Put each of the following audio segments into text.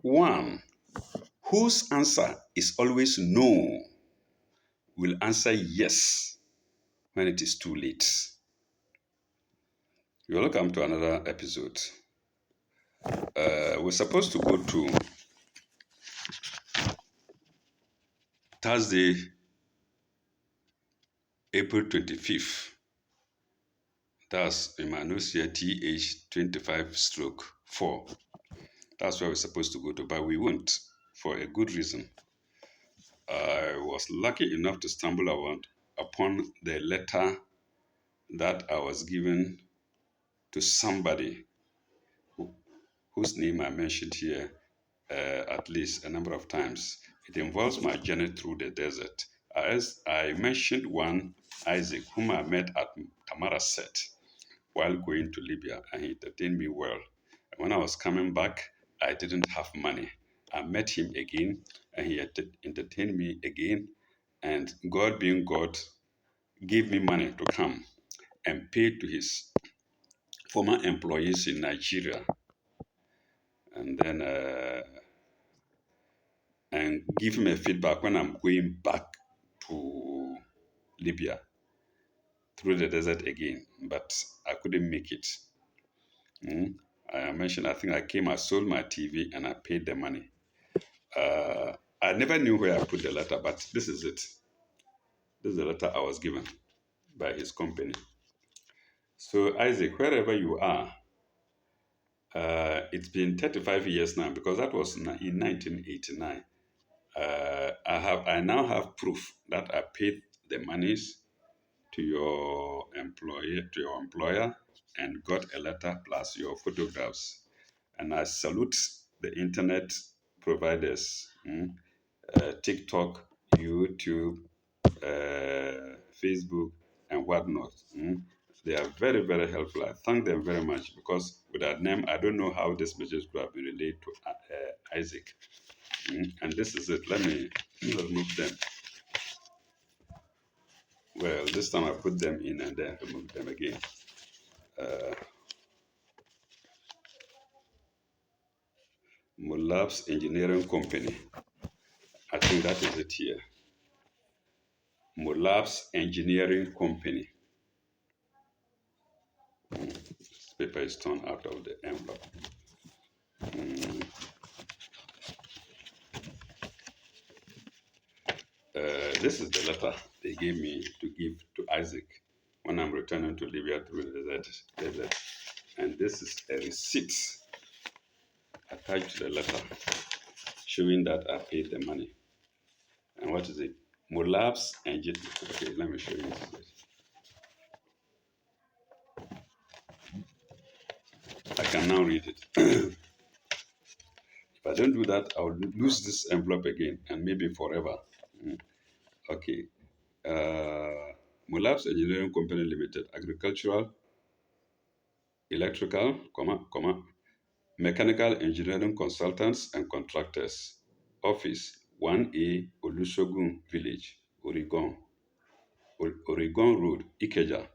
One, whose answer is always no will answer yes when it is too late. You're welcome to another episode. We're supposed to go to Thursday, April 25th. That's Emmanuel TH 25 stroke 4. That's where we're supposed to go to, but we won't for a good reason. I was lucky enough to stumble upon the letter that I was given to somebody whose name I mentioned here at least a number of times. It involves my journey through the desert. As I mentioned one, Isaac, whom I met at Tamaracet while going to Libya, and he entertained me well. And when I was coming back, I didn't have money. I met him again, and he entertained me again. And God being God, gave me money to come and pay to his former employees in Nigeria, and then and give him a feedback when I'm going back to Libya through the desert again. But I couldn't make it. I mentioned, I think I sold my TV and I paid the money. I never knew where I put the letter, but this is it. This is the letter I was given by his company. So Isaac, wherever you are, it's been 35 years now because that was in 1989. I now have proof that I paid the monies to your employer, and got a letter plus your photographs. And I salute the internet providers, TikTok, YouTube, Facebook, and whatnot. They are very, very helpful. I thank them very much because without them, I don't know how this message could have been relayed to Isaac. And this is it. Let me remove them. Well, this time I put them in and then remove them again. Mulabs Engineering Company. I think that is it here. Mulabs Engineering Company. This paper is torn out of the envelope. This is the letter they gave me to give to Isaac when I'm returning to Libya through the desert. And this is a receipt attached to the letter showing that I paid the money. And what is it? Mulabs Engineering. Okay, let me show you this. I can now read it. If I don't do that, I'll lose this envelope again and maybe forever. Okay. Mulabs Engineering Company Limited, agricultural, electrical, mechanical engineering consultants and contractors. Office 1A Olusogun Village, Oregon. Oregon Road, Ikeja.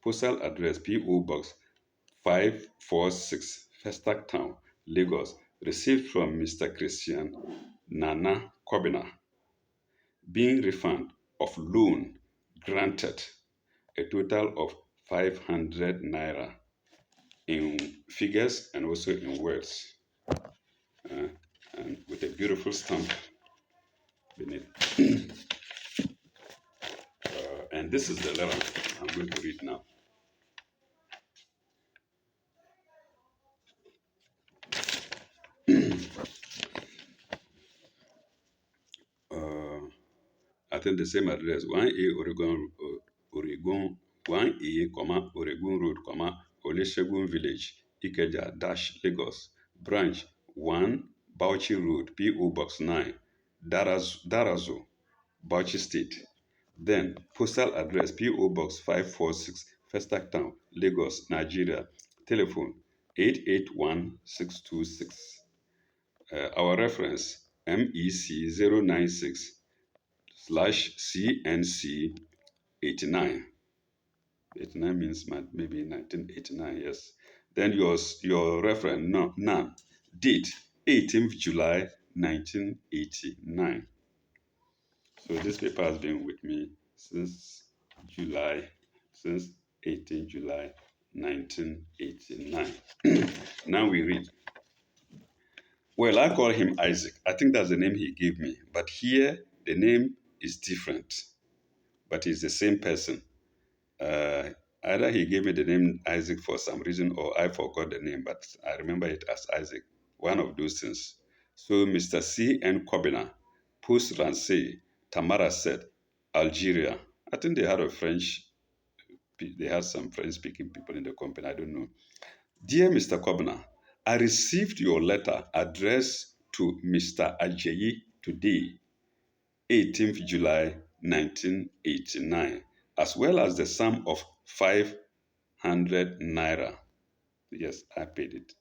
Postal address PO Box 546, Festac Town, Lagos. Received from Mr. Christian Nana Kobina. Being refund of loan granted a total of 500 naira in figures and also in words, and with a beautiful stamp beneath. And this is the letter I'm going to read now. I think the same address, 1A Oregon 1A, Oregon Road, Olusegun Village, Ikeja, Lagos. Branch 1, Bauchi Road, PO Box 9, Darazo, Bauchi State. Then postal address PO Box 546, Festac Town, Lagos, Nigeria. Telephone 881626. Our reference MEC 096 slash CNC 89. 89 means maybe 1989, yes. Then your reference, none. Date 18th July 1989. So this paper has been with me since July, since 18 July 1989. Now we read. Well, I call him Isaac. I think that's the name he gave me. But here, the name is different, but he's the same person. Uh, Either he gave me the name Isaac for some reason or I forgot the name, but I remember it as Isaac. One of those things. So Mr. C. N. Kobina, Post Rancé, Tamaracet, Algeria. I think they had a French, they had some French speaking people in the company. I don't know. Dear Mr. Kobina, I received your letter addressed to Mr. Ajayi today, 18th July 1989, as well as the sum of 500 naira. Yes, I paid it.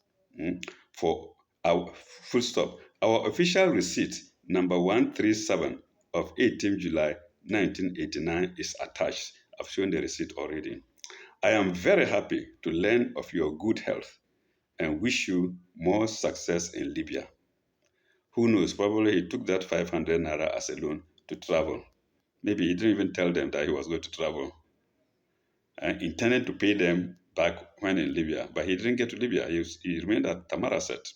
For our full stop. Our official receipt number 137 of 18th July 1989 is attached. I've shown the receipt already. I am very happy to learn of your good health and wish you more success in Libya. Who knows? Probably he took that 500 naira as a loan to travel. Maybe he didn't even tell them that he was going to travel. And intended to pay them back when in Libya, but he didn't get to Libya. He remained at Tamaracet.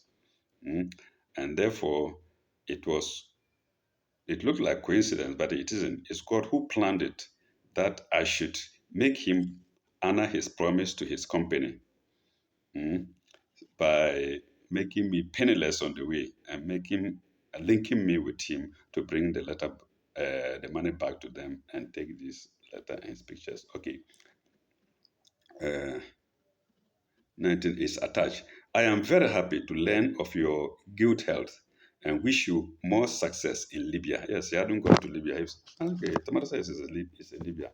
And therefore, it looked like coincidence, but it isn't. It's God who planned it that I should make him honor his promise to his company by making me penniless on the way and linking me with him to bring the money back to them and take this letter and pictures. Okay. 19 is attached. I am very happy to learn of your good health and wish you more success in Libya. Yes, he hadn't gone to Libya. Okay, Tamara says it's in Libya.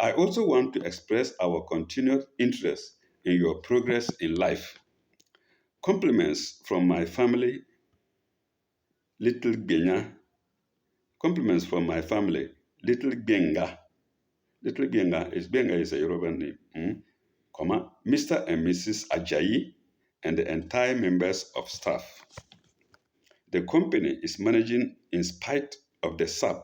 I also want to express our continued interest in your progress in life. Compliments from my family, Little Genya. Compliments from my family, Little Genga. Little Benga is a Yoruba name. Mr. and Mrs. Ajayi and the entire members of staff. The company is managing in spite of the SAP.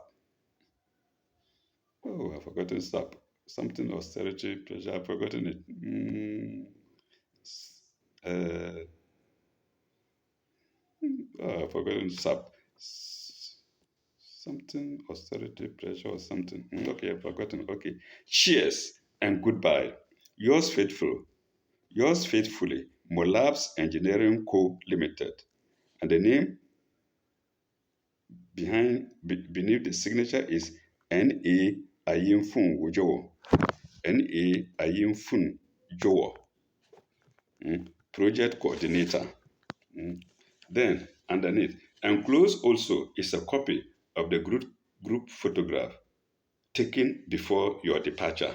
Oh, I've forgotten SAP. Something austerity pressure. I've forgotten it. I've forgotten SAP. Something austerity pressure or something. Okay, I've forgotten. Okay. Cheers and goodbye. Yours faithfully, Molabs Engineering Co. Limited. And the name beneath the signature is N.A. Ayinfun Wojowo. N.A. Ayinfun Jowo. Project coordinator. Then underneath, enclosed also is a copy of the group photograph taken before your departure.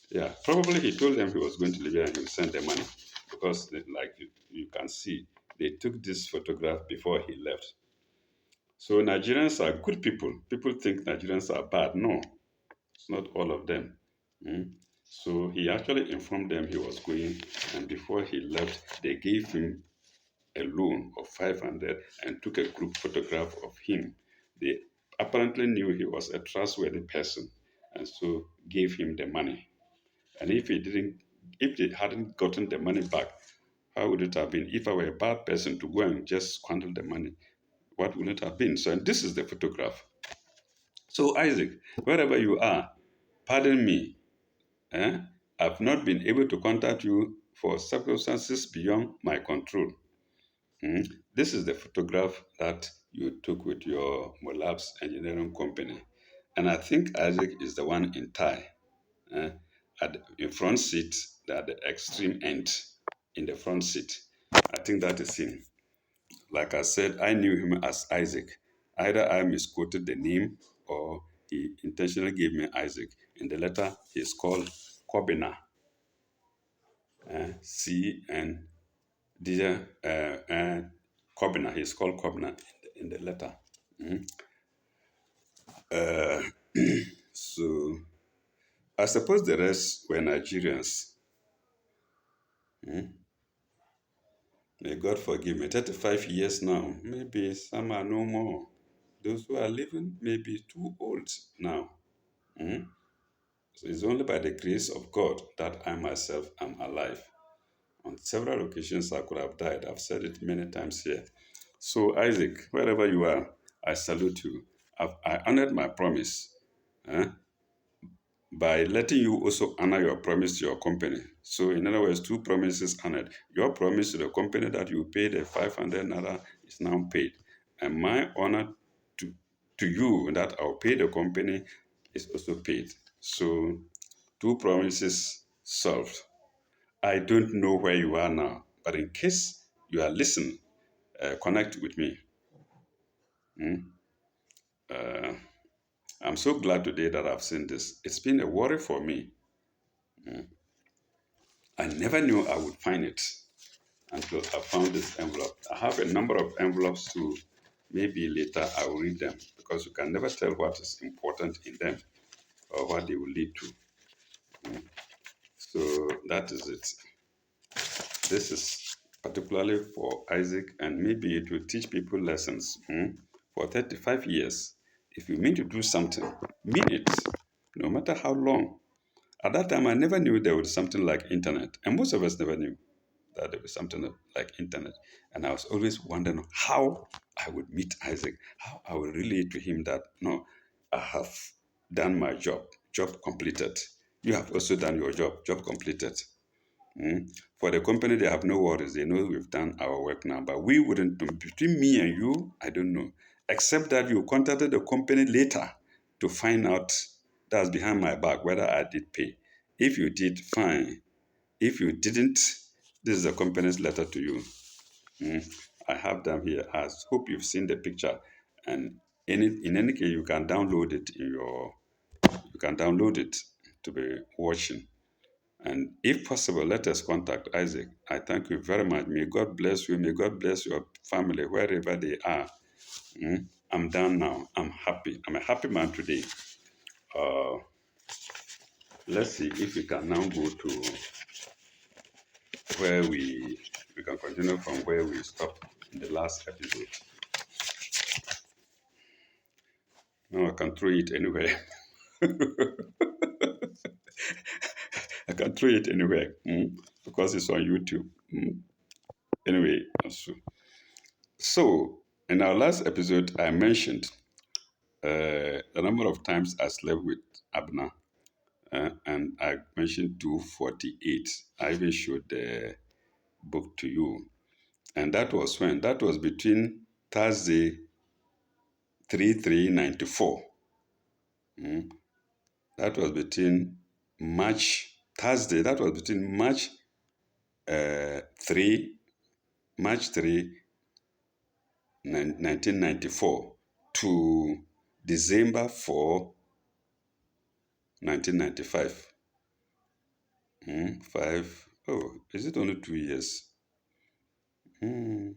Yeah, probably he told them he was going to Libya and he would send the money because, like you can see, they took this photograph before he left. So Nigerians are good people. People think Nigerians are bad. No, it's not all of them. So he actually informed them he was going, and before he left, they gave him a loan of 500 and took a group photograph of him. They apparently knew he was a trustworthy person, and so gave him the money. And if they hadn't gotten the money back, how would it have been? If I were a bad person to go and just squander the money, what would it have been? So, and this is the photograph. So, Isaac, wherever you are, pardon me. I've not been able to contact you for circumstances beyond my control. This is the photograph that you took with your Molabs Engineering Company. And I think Isaac is the one in tie. In front seat, at the extreme end, in the front seat. I think that is him. Like I said, I knew him as Isaac. Either I misquoted the name or he intentionally gave me Isaac. In the letter, he's called Kobina. C-N, Kobina. He's called Kobina in the letter. So I suppose the rest were Nigerians. May God forgive me. 35 years now. Maybe some are no more. Those who are living may be too old now. Mm? So it's only by the grace of God that I myself am alive. On several occasions, I could have died. I've said it many times here. So, Isaac, wherever you are, I salute you. I honored my promise. Eh? By letting you also honor your promise to your company. So, in other words, two promises honored. Your promise to the company that you paid the 500 naira is now paid. And my honor to, to you that I'll pay the company is also paid. So, two promises solved. I don't know where you are now, but in case you are listening, connect with me. Mm? Uh, I'm so glad today that I've seen this. It's been a worry for me. Mm. I never knew I would find it until I found this envelope. I have a number of envelopes too. Maybe later I will read them because you can never tell what is important in them or what they will lead to. Mm. So that is it. This is particularly for Isaac, and maybe it will teach people lessons. For 35 years, if you mean to do something, mean it, no matter how long. At that time, I never knew there was something like internet, and most of us never knew that there was something like internet. And I was always wondering how I would meet Isaac, how I would relate to him that, no, I have done my job completed. You have also done your job completed. Mm. For the company, they have no worries. They know we've done our work now. But we wouldn't know. Between me and you, I don't know. Except that you contacted the company later to find out that's behind my back whether I did pay. If you did, fine. If you didn't, this is the company's letter to you. Mm. I have them here. I hope you've seen the picture. And in any case, you can download it to be watching. And if possible, let us contact Isaac. I thank you very much. May God bless you. May God bless your family wherever they are. I'm done now. I'm happy. I'm a happy man today. Uh, let's see if we can now go to where we can continue from where we stopped in the last episode. No, I can throw it anywhere. I can throw it anywhere because it's on YouTube. Anyway, so in our last episode, I mentioned the number of times I slept with Abner, and I mentioned 248. I even showed the book to you. And that was when? That was between Thursday 3394. Mm. That was between Thursday, that was between March 3, March 3, 1994 to December 4, 1995. Five. Oh, is it only 2 years? Mm,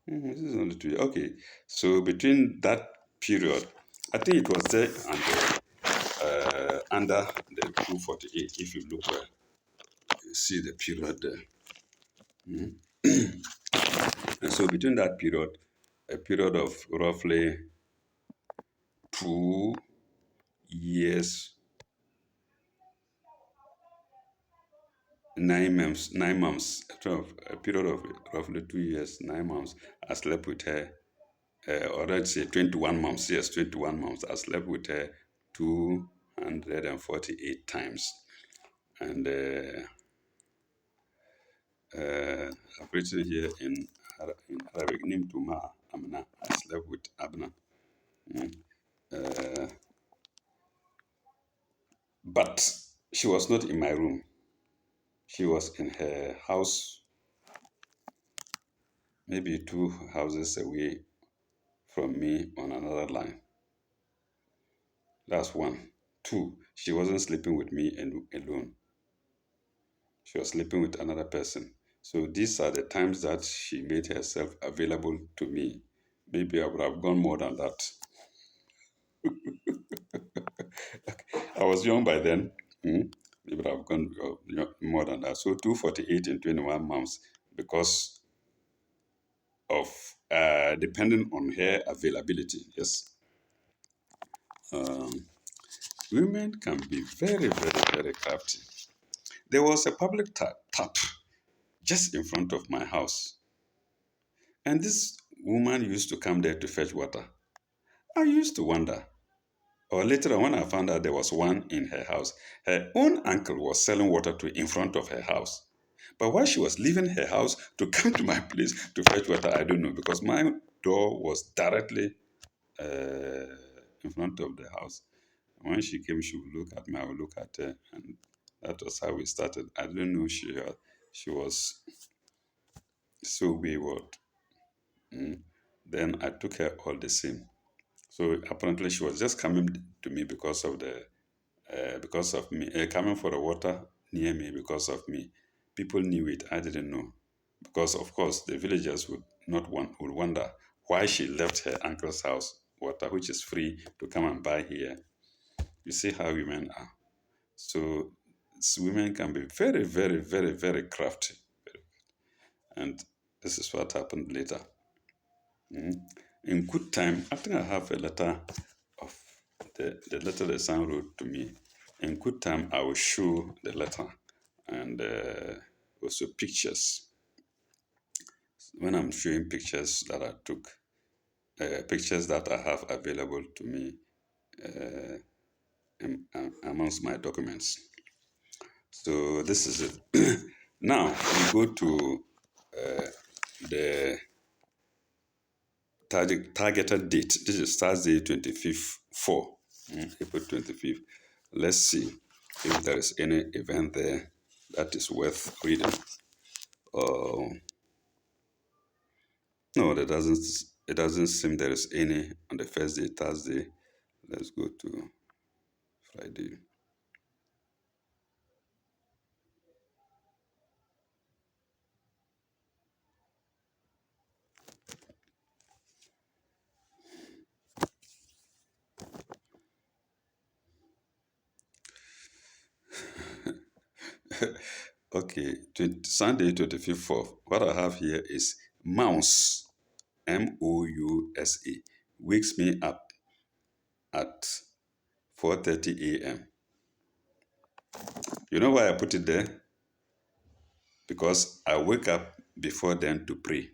this is only 2 years. Okay. So between that period, I think it was there under the 248. If you look well, you see the period there. And so between that period, a period of roughly 2 years, 9 months, a period of roughly 2 years, 9 months, I slept with her. Or let's say 21 months. Yes, 21 months. I slept with her 248 times. And I've written here in Arabic, Nimtu Ma Amna. I slept with Abna. But she was not in my room. She was in her house, maybe 2 houses away from me on another line. That's one. Two, she wasn't sleeping with me alone. She was sleeping with another person. So these are the times that she made herself available to me. Maybe I would have gone more than that. I was young by then. Maybe I've gone more than that. So 248 in 21 months because of depending on hair availability. Yes. Um, Women can be very, very, very crafty. There was a public tap just in front of my house, and this woman used to come there to fetch water. I used to wonder, or later on when I found out there was one in her house, her own uncle was selling water to in front of her house. But why she was leaving her house to come to my place to fetch water, I don't know, because my door was directly in front of the house. When she came, she would look at me, I would look at her, and that was how we started. I didn't know she was so wayward. Mm. Then I took her all the same. So apparently she was just coming to me because of me, coming for the water near me because of me. People knew it. I didn't know because of course the villagers would not want would wonder why she left her uncle's house water, which is free, to come and buy here. You see how women are. So women can be very, very, very, very crafty. And this is what happened later. Mm. In good time, I think I have a letter of the letter the son wrote to me. In good time, I will show the letter and also pictures. When I'm showing pictures that I took, pictures that I have available to me amongst my documents. So this is it. Now we go to the targeted date. This is Thursday, 25th, 4, April 25th. Let's see if there is any event there that is worth reading. No, there doesn't. It doesn't seem there is any on the first day, Thursday. Let's go to Friday. Okay, Sunday, 25th, 4th. What I have here is Mouse, Mousa, wakes me up at 4:30 a.m. You know why I put it there? Because I wake up before then to pray.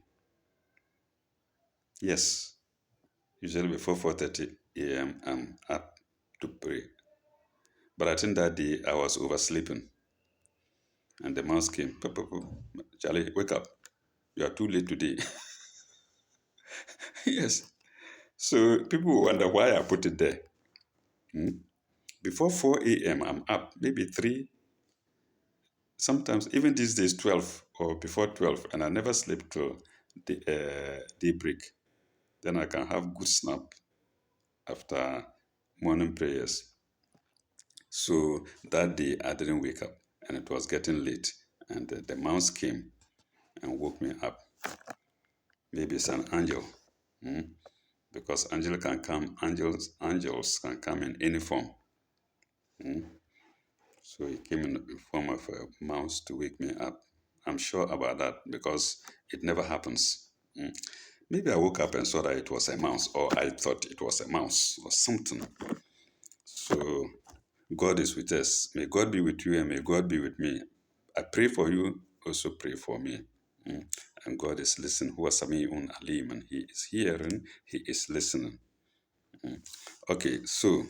Yes, usually before 4:30 a.m. I'm up to pray. But I think that day I was oversleeping, and the mouse came. "Pop, pop, pop. Charlie, wake up. You are too late today." Yes. So people will wonder why I put it there. Hmm? Before 4 a.m., I'm up, maybe 3, sometimes even these days 12 or before 12, and I never sleep till the daybreak. Then I can have good snap after morning prayers. So that day I didn't wake up, and it was getting late, and the mouse came and woke me up. Maybe it's an angel, because angels can come in any form. So he came in the form of a mouse to wake me up. I'm sure about that because it never happens. Maybe I woke up and saw that it was a mouse, or I thought it was a mouse or something. So God is with us. May God be with you and may God be with me. I pray for you, also pray for me. And God is listening. Huwa Sami'un Alim, and He is hearing, He is listening. Okay, so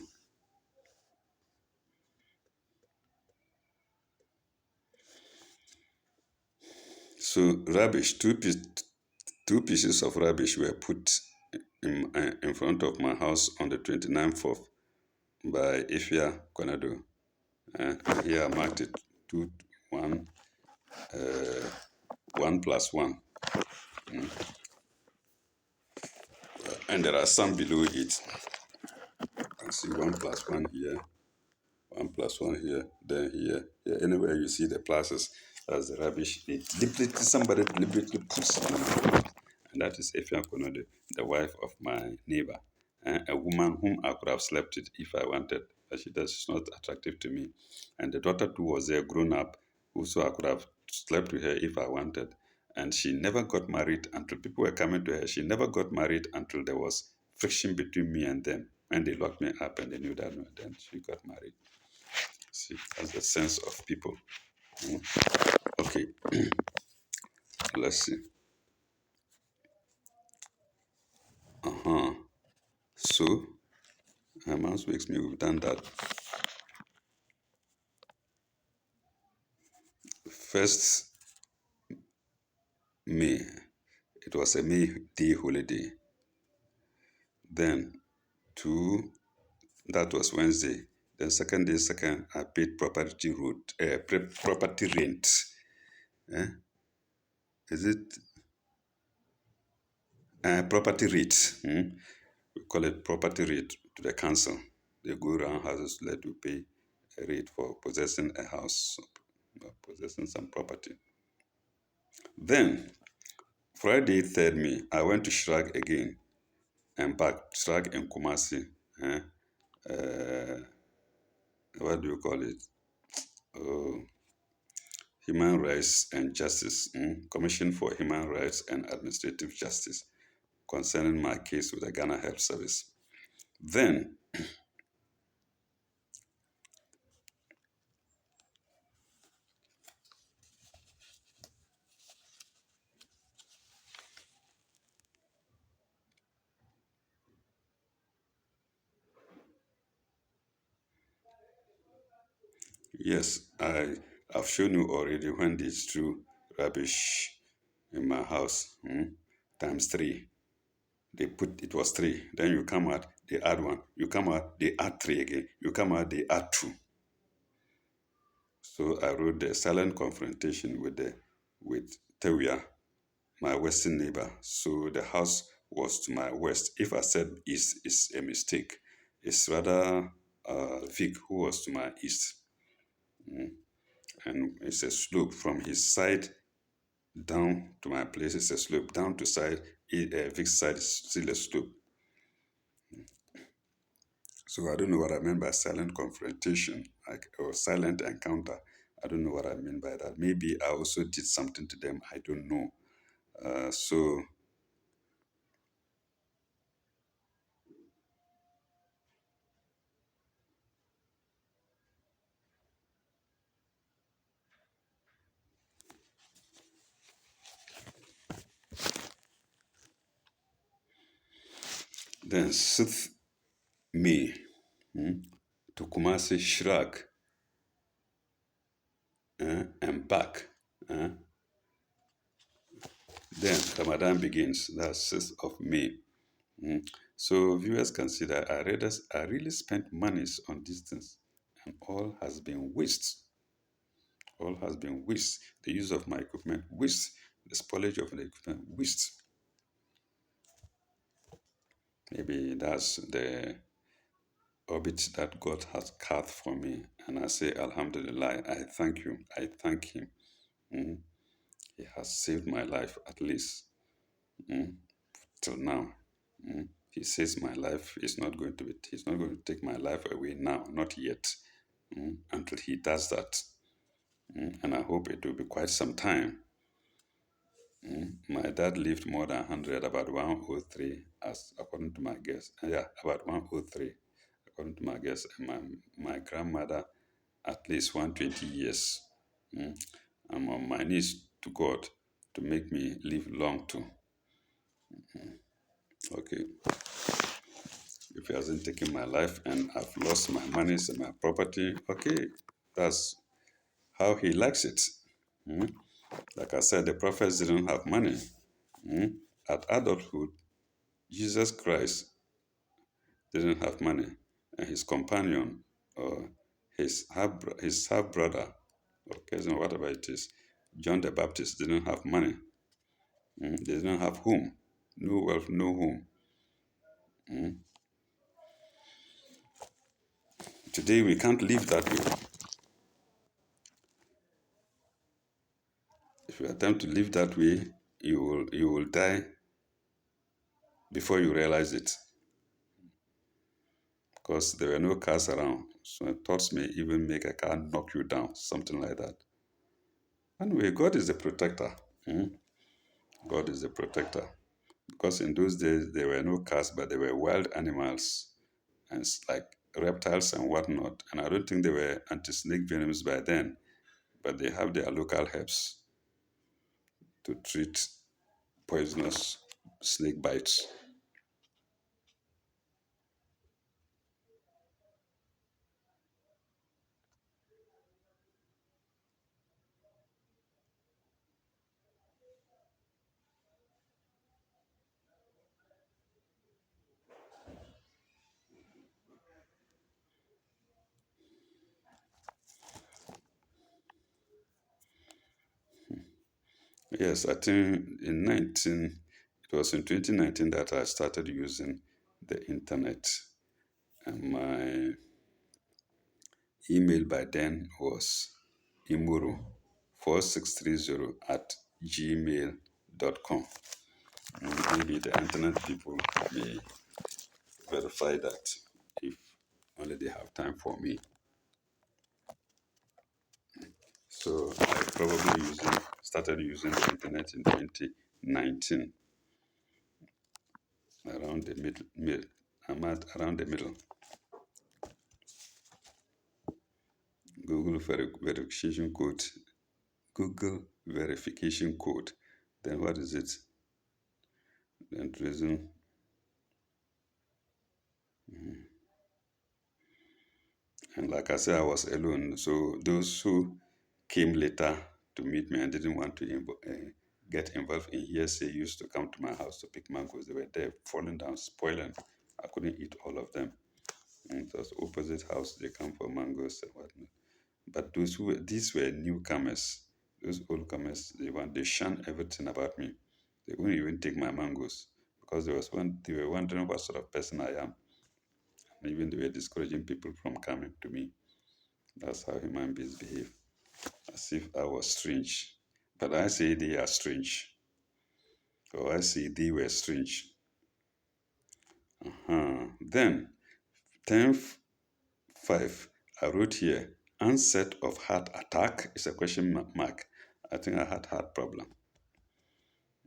rubbish, two pieces of rubbish were put in front of my house on the 29th of by Ifya Konado. Here I marked it 2, 1, 1 plus 1. And there are some below it. I see 1 plus 1 here, 1 plus 1 here, then here. Anywhere you see the pluses, that's the rubbish. Somebody deliberately puts it on my road. And that is Ifya Konode, the wife of my neighbor. A woman whom I could have slept with if I wanted. But she does. She's not attractive to me. And the daughter too was there, grown up, who so I could have slept with her if I wanted. And she never got married until people were coming to her. She never got married until there was friction between me and them. And they locked me up and they knew that. No, then she got married. See, that's the sense of people. Mm. Okay, let's see. Uh-huh. So, Mouse makes me, we've done that. First May, it was a May Day holiday. Then, two, that was Wednesday. Then second day, I paid property rent. Eh? Is it property rate? We call it property rate to the council. They go around houses, let you pay a rate for possessing a house, or possessing some property. Then Friday, 3rd May, I went to Shrag again and back, Shrag in Kumasi. Eh? What do you call it? Oh, Human Rights and Justice, Commission for Human Rights and Administrative Justice, concerning my case with the Ghana Health Service. Then, yes, I've shown you already when they threw rubbish in my house, times 3. They put, it was 3. Then you come out, they add 1. You come out, they add 3 again. You come out, they add 2. So I wrote the silent confrontation with Tewia, my western neighbor. So the house was to my west. If I said east, it's a mistake. It's rather Vic who was to my east. And it's a slope from his side down to my place. It's a slope down to side. Vic's side is still a slope. So I don't know what I meant by silent confrontation, or silent encounter. I don't know what I mean by that. Maybe I also did something to them. I don't know. So then 6th May, to Kumasi Shrag, and back. Then Ramadan begins. That's 6th of May. So viewers can see that I really spent monies on these things, and all has been waste. All has been waste. The use of my equipment, waste. The spoilage of the equipment, waste. Maybe that's the orbit that God has carved for me. And I say, Alhamdulillah, I thank you. I thank Him. He has saved my life at least till now. He says my life is not going to be, He's not going to take my life away now, not yet, until He does that. And I hope it will be quite some time. My dad lived more than 100, about 103, as according to my guess. Yeah, about 103, according to my guess. And my grandmother, at least 120 years. I'm on my knees to God to make me live long too. Okay. If He hasn't taken my life and I've lost my monies and my property, okay, that's how He likes it. Like I said, the prophets didn't have money. At adulthood, Jesus Christ didn't have money, and his companion, or his half brother, or cousin, whatever it is, John the Baptist, didn't have money. They didn't have home, no wealth, no home. Today we can't live that way. If you attempt to live that way, you will die before you realize it. because there were no cars around. So thoughts may even make a car knock you down, something like that. Anyway, God is the protector. Hmm? God is the protector. Because in those days, there were no cars, but there were wild animals and like reptiles and whatnot. And I don't think there were anti snake venoms by then, but they have their local herbs to treat poisonous snake bites. Yes, I think it was in 2019 that I started using the internet. And my email by then was imuru4630 at gmail.com. Maybe the internet people may verify that if only they have time for me. So I probably started using the internet in 2019, around the middle. I'm at around the middle. Google verification code. Google verification code. Then what is it? Then reason. And like I said, I was alone. So those who came later to meet me and didn't want to get involved in hearsay used to come to my house to pick mangoes. They were there, falling down, spoiling. I couldn't eat all of them. And it was opposite house. They come for mangoes and whatnot. But these were newcomers. Those old comers, they shun everything about me. They wouldn't even take my mangoes because they were wondering what sort of person I am. And even they were discouraging people from coming to me. That's how human beings behave, as if I was strange. But I say they are strange, or I say they were strange. Then, 10:05, I wrote here, onset of heart attack is a question mark. I think I had heart problem.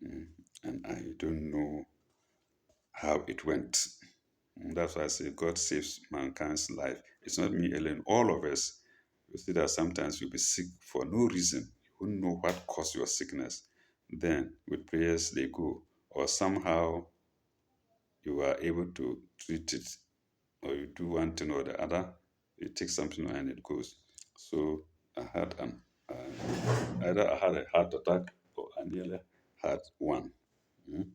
And I don't know how it went. And that's why I say God saves mankind's life. It's not me alone. All of us. You see that sometimes you'll be sick for no reason. You won't know what caused your sickness. Then with prayers they go. Or somehow you are able to treat it, or you do one thing or the other, you take something and it goes. So I had either I had a heart attack or I nearly had one. Mm.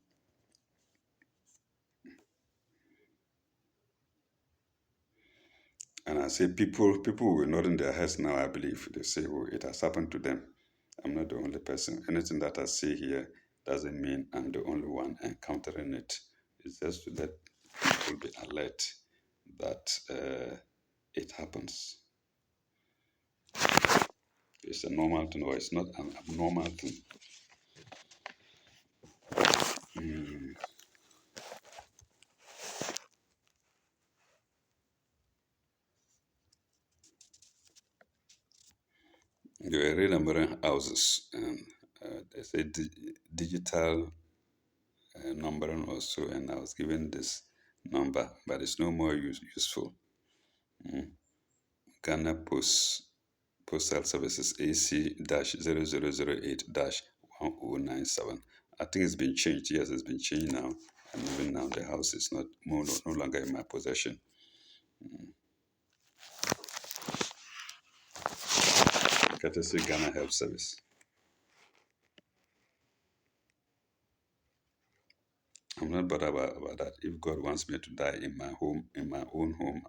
And I say people will nod in their heads now, I believe. They say, oh, it has happened to them. I'm not the only person. Anything that I say here doesn't mean I'm the only one encountering it. It's just to let people be alert that it happens. It's a normal thing, or it's not an abnormal thing. There were renumbering houses, and they say digital numbering also, and I was given this number, but it's no more useful. Ghana Postal Services AC-0008-1097. I think it's been changed. Yes, it's been changed now. And even now, the house is no longer in my possession. Courtesy Ghana Health Service. I'm not bothered about that. If God wants me to die in my home, in my own home,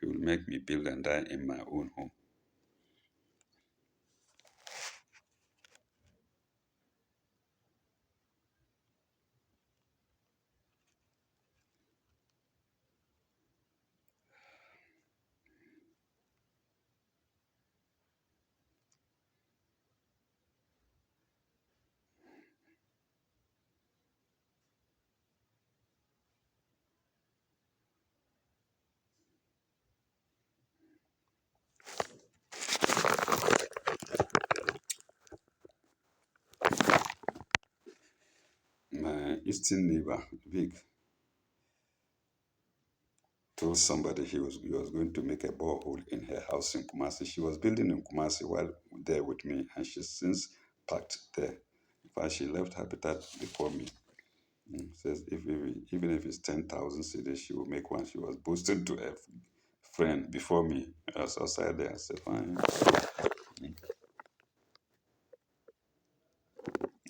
He will make me build and die in my own home. eastern neighbor, Vic, told somebody he was going to make a borehole in her house in Kumasi. She was building in Kumasi while there with me, and she's since packed there. In fact, she left Habitat before me. Says even if it's 10,000 cedis, she will make one. She was boasting to a friend before me. I was outside there. I said, fine.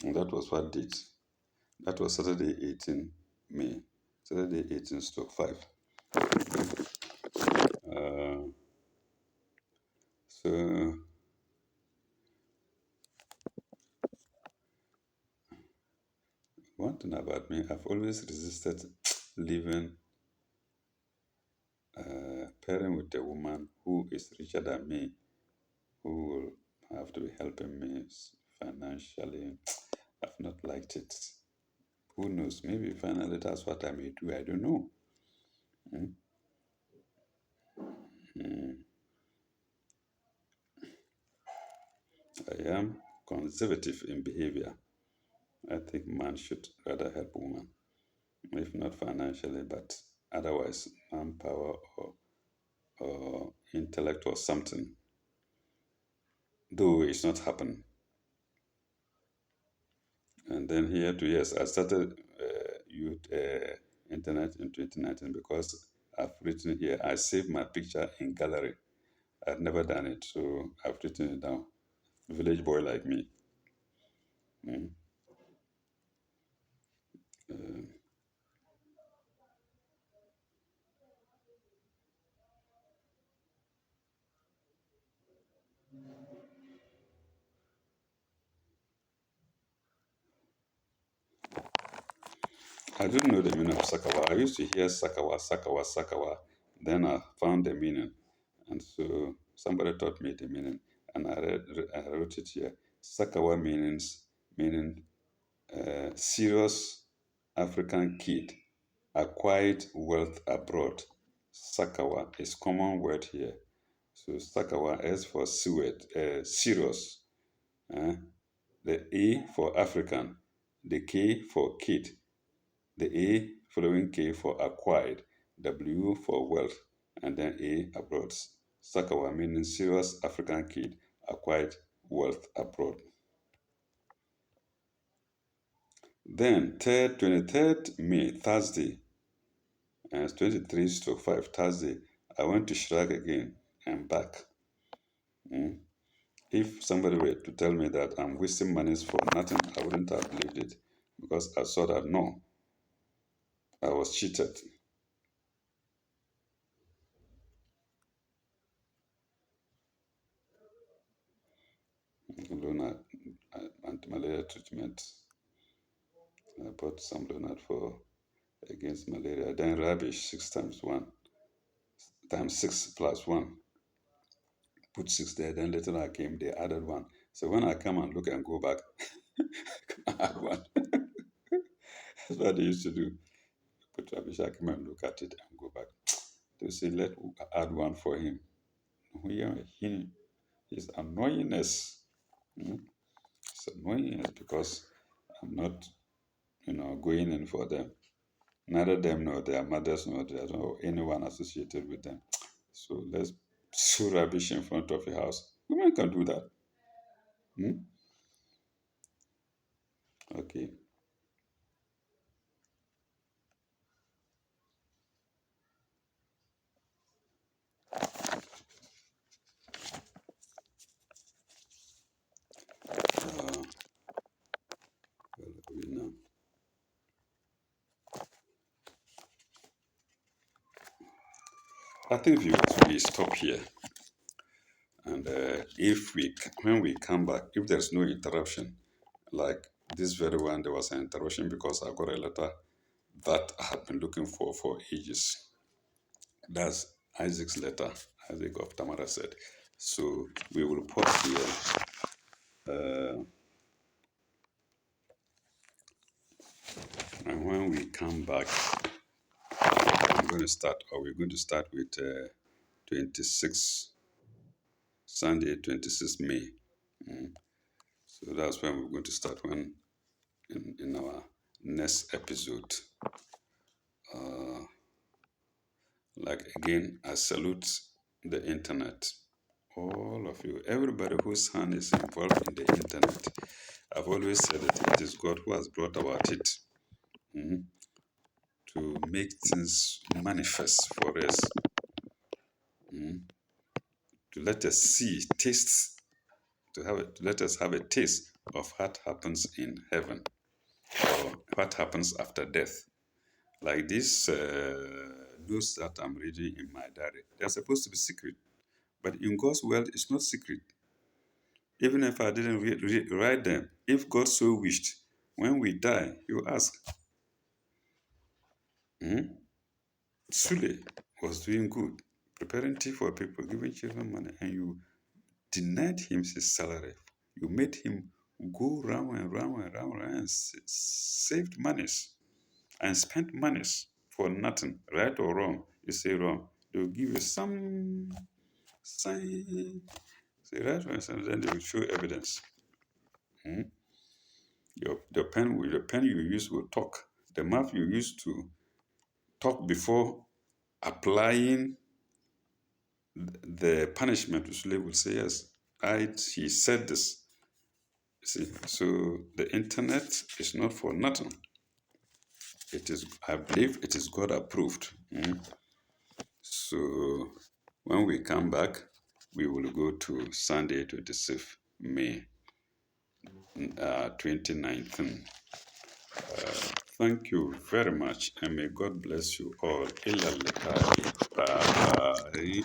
And that was what did. That was Saturday 18 May. Saturday 18 stroke 5. Uh, so one thing about me, I've always resisted living pairing with a woman who is richer than me, who will have to be helping me financially. I've not liked it. Who knows? Maybe finally that's what I may do. I don't know. Mm, mm. I am conservative in behavior. I think man should rather help woman, if not financially, but otherwise, manpower or intellect or something. Though it's not happened. And then here to yes, I started youth internet in 2019 because I've written here. I saved my picture in gallery. I've never done it, so I've written it down. Village boy like me. Mm. Uh, I didn't know the meaning of Sakawa. I used to hear Sakawa, Sakawa, Sakawa. Then I found the meaning. And so somebody taught me the meaning. And I wrote it here. Sakawa meaning serious African kid acquired wealth abroad. Sakawa is common word here. So Sakawa S for serious. Uh, the A for African, the K for kid, the A following K for acquired, W for wealth, and then A abroad. Sakawa meaning serious African kid acquired wealth abroad. Then 23rd May, Thursday, and it's 23 to 5, Thursday, I went to Shrag again and back. Mm. If somebody were to tell me that I'm wasting monies for nothing, I wouldn't have believed it because I saw that no, I was cheated. Lonart, anti-malaria treatment. I bought some Lonart for against malaria. Then rubbish 6 times 1. Put 6 there. Then later I came, they added 1. So when I come and look and go back, add 1. That's what they used to do. Put rubbish, I come and look at it and go back. They say, let add 1 for him. His annoyingness. Mm, It's annoyingness because I'm not, going in for them. Neither them nor their mothers nor anyone associated with them. So let's sow rubbish in front of your house. Women can do that. Hmm? Okay. Uh, where are we now? I think we stop here. And when we come back, if there's no interruption, like this very one, there was an interruption because I got a letter that I had been looking for ages. That's Isaac's letter, Isaac of Tamara said. So we will pause here. And when we come back, we're going to start with 26, Sunday, 26 May. So that's when we're going to start in our next episode. Like again, I salute the internet. All of you, everybody whose hand is involved in the internet. I've always said that it is God who has brought about it to make things manifest for us, to let us see, taste, to let us have a taste of what happens in heaven or what happens after death. Like this news that I'm reading in my diary, they're supposed to be secret, but in God's world, it's not secret. Even if I didn't write them, if God so wished, when we die, you ask. Sule was doing good, preparing tea for people, giving children money, and you denied him his salary. You made him go round and round and round and saved monies and spent monies for nothing, right or wrong. You say wrong, they'll give you some sign. Say right or wrong, then they will show evidence. The pen you use will talk. The mouth you use to talk before applying the punishment to slave will say, yes, he said this. See, so the internet is not for nothing. It is, I believe it is God approved. So when we come back, we will go to Sunday, 26th May 2019. Thank you very much, and may God bless you all. Bye.